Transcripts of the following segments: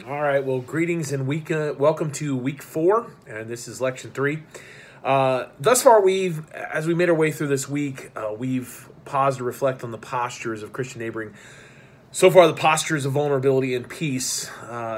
All right, well, greetings and welcome to week 4, and this is lection 3. Thus far, as we made our way through this week, we've paused to reflect on the postures of Christian neighboring. So far, the postures of vulnerability and peace.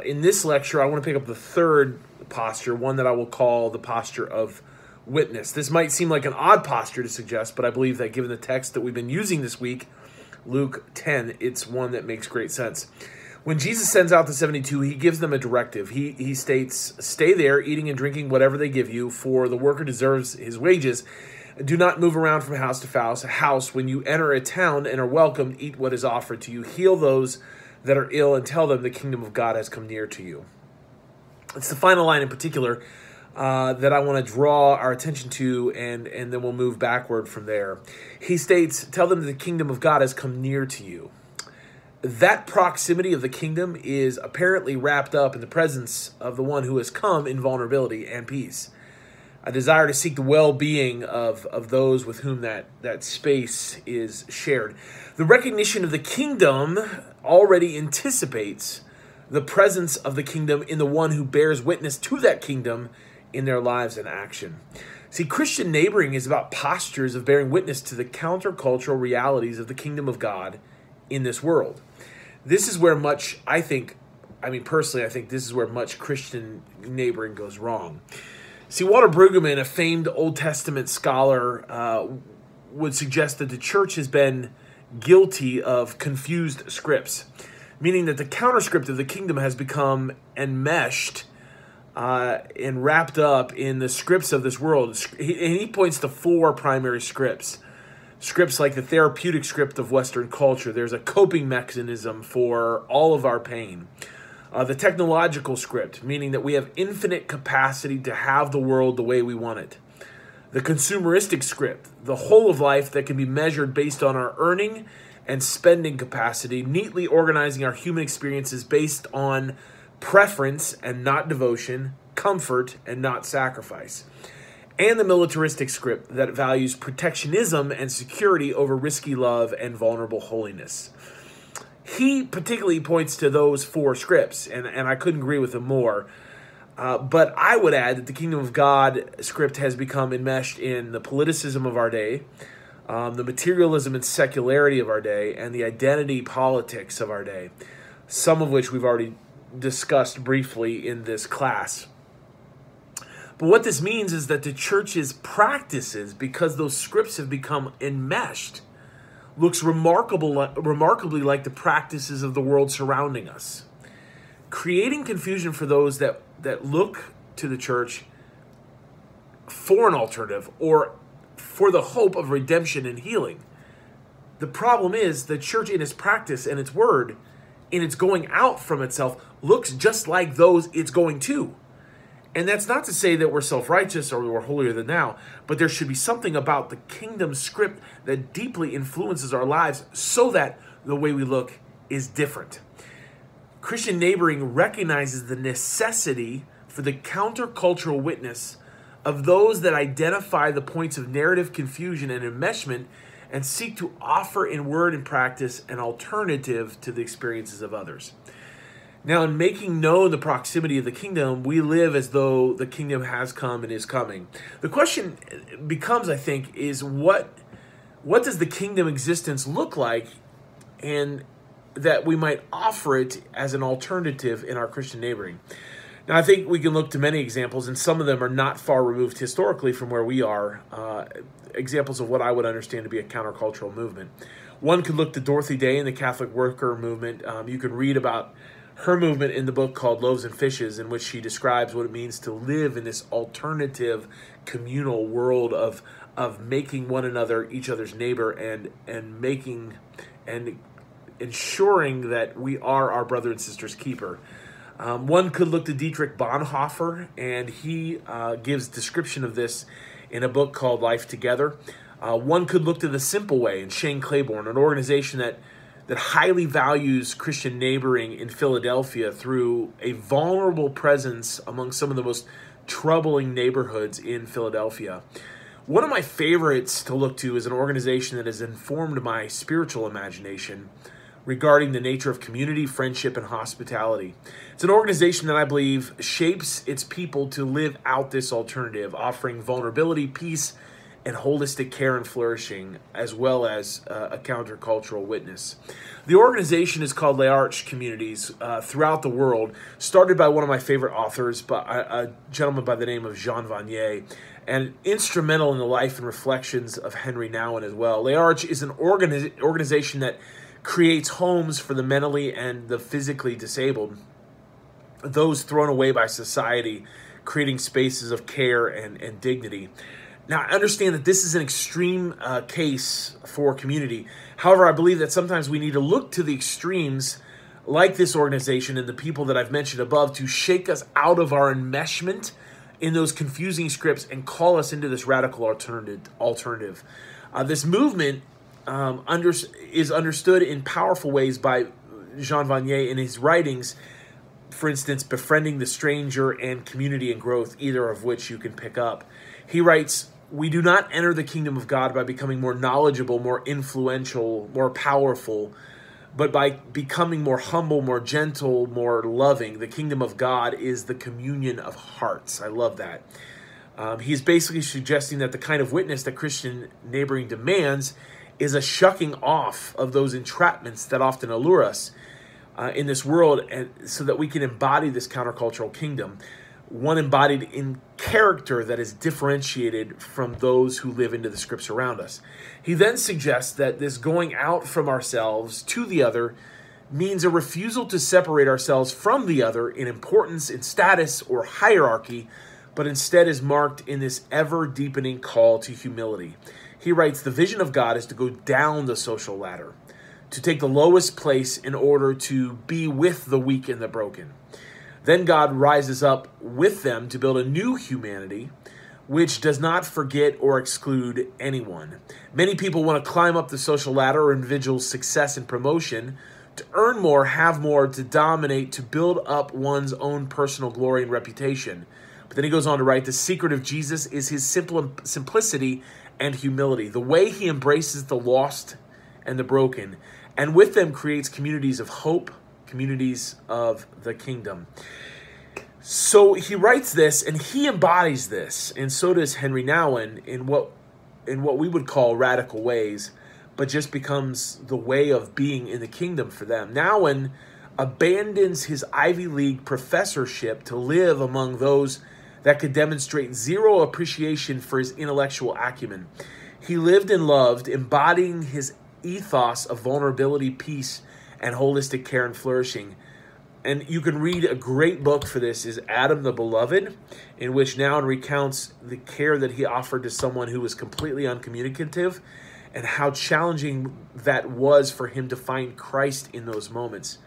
In this lecture, I want to pick up the third posture, one that I will call the posture of witness. This might seem like an odd posture to suggest, but I believe that given the text that we've been using this week, Luke 10, it's one that makes great sense. When Jesus sends out the 72, he gives them a directive. He states, "Stay there, eating and drinking whatever they give you, for the worker deserves his wages. Do not move around from house to house. When you enter a town and are welcomed, eat what is offered to you. Heal those that are ill and tell them the kingdom of God has come near to you." It's the final line in particular that I want to draw our attention to, and then we'll move backward from there. He states, "Tell them that the kingdom of God has come near to you." That proximity of the kingdom is apparently wrapped up in the presence of the one who has come in vulnerability and peace. A desire to seek the well-being of those with whom that space is shared. The recognition of the kingdom already anticipates the presence of the kingdom in the one who bears witness to that kingdom in their lives and action. See, Christian neighboring is about postures of bearing witness to the countercultural realities of the kingdom of God in this world. This is where much, personally, I think this is where much Christian neighboring goes wrong. See, Walter Brueggemann, a famed Old Testament scholar, would suggest that the church has been guilty of confused scripts, meaning that the counterscript of the kingdom has become enmeshed and wrapped up in the scripts of this world. He points to 4 primary scripts. Scripts like the therapeutic script of Western culture. There's a coping mechanism for all of our pain. The technological script, meaning that we have infinite capacity to have the world the way we want it. The consumeristic script, the whole of life that can be measured based on our earning and spending capacity, neatly organizing our human experiences based on preference and not devotion, comfort and not sacrifice. And the militaristic script that values protectionism and security over risky love and vulnerable holiness. He particularly points to those 4 scripts, and I couldn't agree with him more. But I would add that the kingdom of God script has become enmeshed in the politicism of our day, the materialism and secularity of our day, and the identity politics of our day, some of which we've already discussed briefly in this class. But what this means is that the church's practices, because those scripts have become enmeshed, looks remarkably like the practices of the world surrounding us, creating confusion for those that look to the church for an alternative or for the hope of redemption and healing. The problem is the church in its practice and its word, in its going out from itself, looks just like those it's going to. And that's not to say that we're self-righteous or we're holier than thou, but there should be something about the kingdom script that deeply influences our lives so that the way we look is different. Christian neighboring recognizes the necessity for the countercultural witness of those that identify the points of narrative confusion and enmeshment and seek to offer in word and practice an alternative to the experiences of others. Now, in making known the proximity of the kingdom, we live as though the kingdom has come and is coming. The question becomes, I think, is what does the kingdom existence look like, and that we might offer it as an alternative in our Christian neighboring. Now, I think we can look to many examples, and some of them are not far removed historically from where we are, examples of what I would understand to be a countercultural movement. One could look to Dorothy Day and the Catholic worker movement. You can read about her movement in the book called Loaves and Fishes, in which she describes what it means to live in this alternative communal world of making one another each other's neighbor and ensuring that we are our brother and sister's keeper. One could look to Dietrich Bonhoeffer, and he gives description of this in a book called Life Together. One could look to The Simple Way and Shane Claiborne, an organization that highly values Christian neighboring in Philadelphia through a vulnerable presence among some of the most troubling neighborhoods in Philadelphia. One of my favorites to look to is an organization that has informed my spiritual imagination, regarding the nature of community, friendship, and hospitality. It's an organization that I believe shapes its people to live out this alternative, offering vulnerability, peace, and holistic care and flourishing, as well as a countercultural witness. The organization is called L'Arche Communities throughout the world, started by one of my favorite authors, a gentleman by the name of Jean Vanier, and instrumental in the life and reflections of Henry Nouwen as well. L'Arche is an organization that creates homes for the mentally and the physically disabled, those thrown away by society, creating spaces of care and dignity. Now, I understand that this is an extreme case for community. However, I believe that sometimes we need to look to the extremes like this organization and the people that I've mentioned above to shake us out of our enmeshment in those confusing scripts and call us into this radical alternative. This movement is understood in powerful ways by Jean Vanier in his writings. For instance, Befriending the Stranger and Community and Growth, either of which you can pick up. He writes, "We do not enter the kingdom of God by becoming more knowledgeable, more influential, more powerful, but by becoming more humble, more gentle, more loving. The kingdom of God is the communion of hearts." I love that. He's basically suggesting that the kind of witness that Christian neighboring demands is a shucking off of those entrapments that often allure us in this world, and so that we can embody this countercultural kingdom, one embodied in character that is differentiated from those who live into the scripts around us. He then suggests that this going out from ourselves to the other means a refusal to separate ourselves from the other in importance, in status, or hierarchy, but instead is marked in this ever-deepening call to humility. He writes, "The vision of God is to go down the social ladder, to take the lowest place in order to be with the weak and the broken. Then God rises up with them to build a new humanity, which does not forget or exclude anyone. Many people want to climb up the social ladder or individual success and promotion, to earn more, have more, to dominate, to build up one's own personal glory and reputation." But then he goes on to write, "The secret of Jesus is his simplicity and humility, the way he embraces the lost and the broken, and with them creates communities of hope, communities of the kingdom." So he writes this and he embodies this, and so does Henry Nouwen in what we would call radical ways, but just becomes the way of being in the kingdom for them. Nouwen abandons his Ivy League professorship to live among those that could demonstrate zero appreciation for his intellectual acumen. He lived and loved, embodying his ethos of vulnerability, peace, and holistic care and flourishing. And you can read a great book for this, is Adam the Beloved, in which Nouwen recounts the care that he offered to someone who was completely uncommunicative and how challenging that was for him to find Christ in those moments.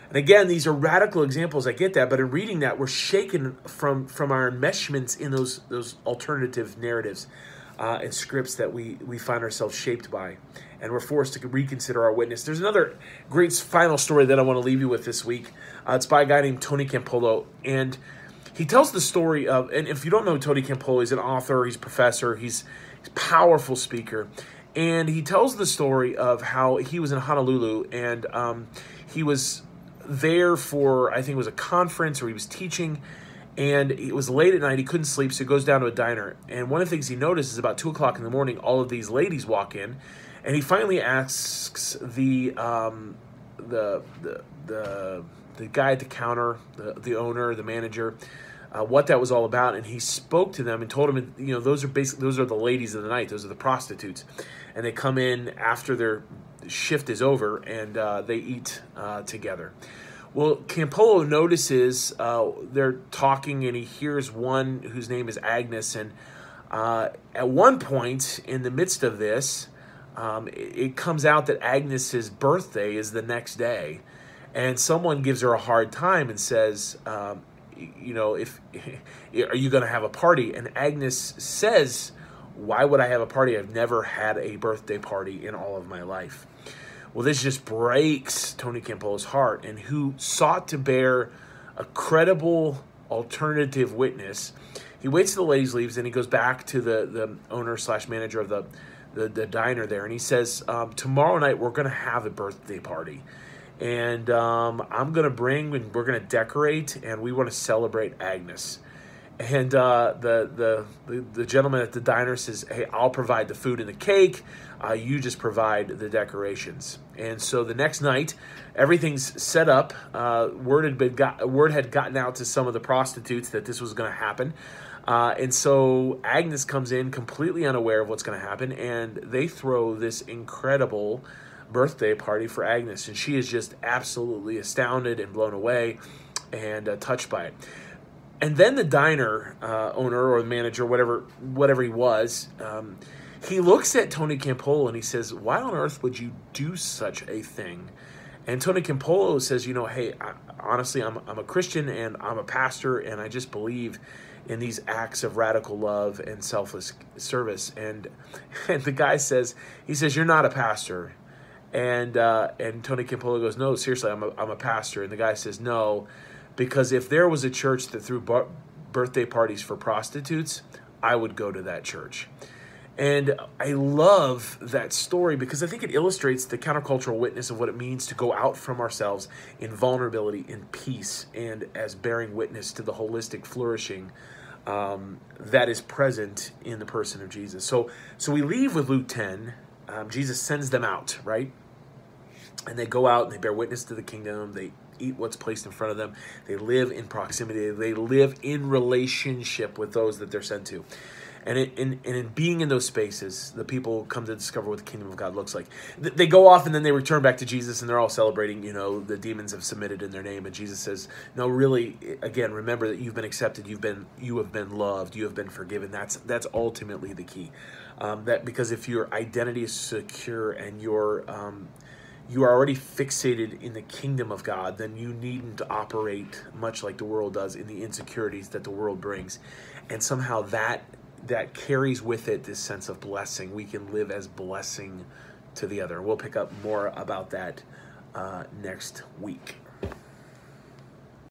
And again, these are radical examples, I get that, but in reading that, we're shaken from our enmeshments in those alternative narratives and scripts that we find ourselves shaped by. And we're forced to reconsider our witness. There's another great final story that I want to leave you with this week. It's by a guy named Tony Campolo. And he tells the story of, and if you don't know Tony Campolo, he's an author, he's a professor, he's a powerful speaker. And he tells the story of how he was in Honolulu, and he was there for, I think it was a conference, or he was teaching, and it was late at night. He couldn't sleep, so he goes down to a diner. And one of the things he noticed is about 2 o'clock in the morning, all of these ladies walk in, and he finally asks the guy at the counter, the owner, the manager, what that was all about. And he spoke to them and told them, those are the ladies of the night. Those are the prostitutes, and they come in after their shift is over, and they eat together. Well, Campolo notices they're talking, and he hears one whose name is Agnes. And at one point in the midst of this, it comes out that Agnes's birthday is the next day, and someone gives her a hard time and says, if are you going to have a party? And Agnes says, "Why would I have a party? I've never had a birthday party in all of my life." Well, this just breaks Tony Campolo's heart, and who sought to bear a credible alternative witness. He waits till the ladies leaves, and he goes back to the owner / manager of the diner there, and he says, tomorrow night we're going to have a birthday party. And I'm going to bring, and we're going to decorate, and we want to celebrate Agnes. And the gentleman at the diner says, hey, I'll provide the food and the cake. You just provide the decorations. And so the next night, everything's set up. Word had gotten out to some of the prostitutes that this was going to happen. And so Agnes comes in completely unaware of what's going to happen, and they throw this incredible birthday party for Agnes, and she is just absolutely astounded and blown away and touched by it. And then the diner owner or the manager, whatever he was, he looks at Tony Campolo and he says, why on earth would you do such a thing? And Tony Campolo says, hey, honestly, I'm a Christian and I'm a pastor, and I just believe in these acts of radical love and selfless service. And the guy says, you're not a pastor. And Tony Campolo goes, no, seriously, I'm a pastor. And the guy says, no, because if there was a church that threw birthday parties for prostitutes, I would go to that church. And I love that story because I think it illustrates the countercultural witness of what it means to go out from ourselves in vulnerability, in peace, and as bearing witness to the holistic flourishing that is present in the person of Jesus. So we leave with Luke 10. Jesus sends them out, right? And they go out and they bear witness to the kingdom. They eat what's placed in front of them. They live in proximity. They live in relationship with those that they're sent to. And in being in those spaces, the people come to discover what the kingdom of God looks like. They go off and then they return back to Jesus, and they're all celebrating, the demons have submitted in their name. And Jesus says, no, really, again, remember that you've been accepted, you have been loved, you have been forgiven. That's ultimately the key. That because if your identity is secure and you are already fixated in the kingdom of God, then you needn't operate much like the world does in the insecurities that the world brings. And somehow that carries with it this sense of blessing. We can live as blessing to the other. We'll pick up more about that next week.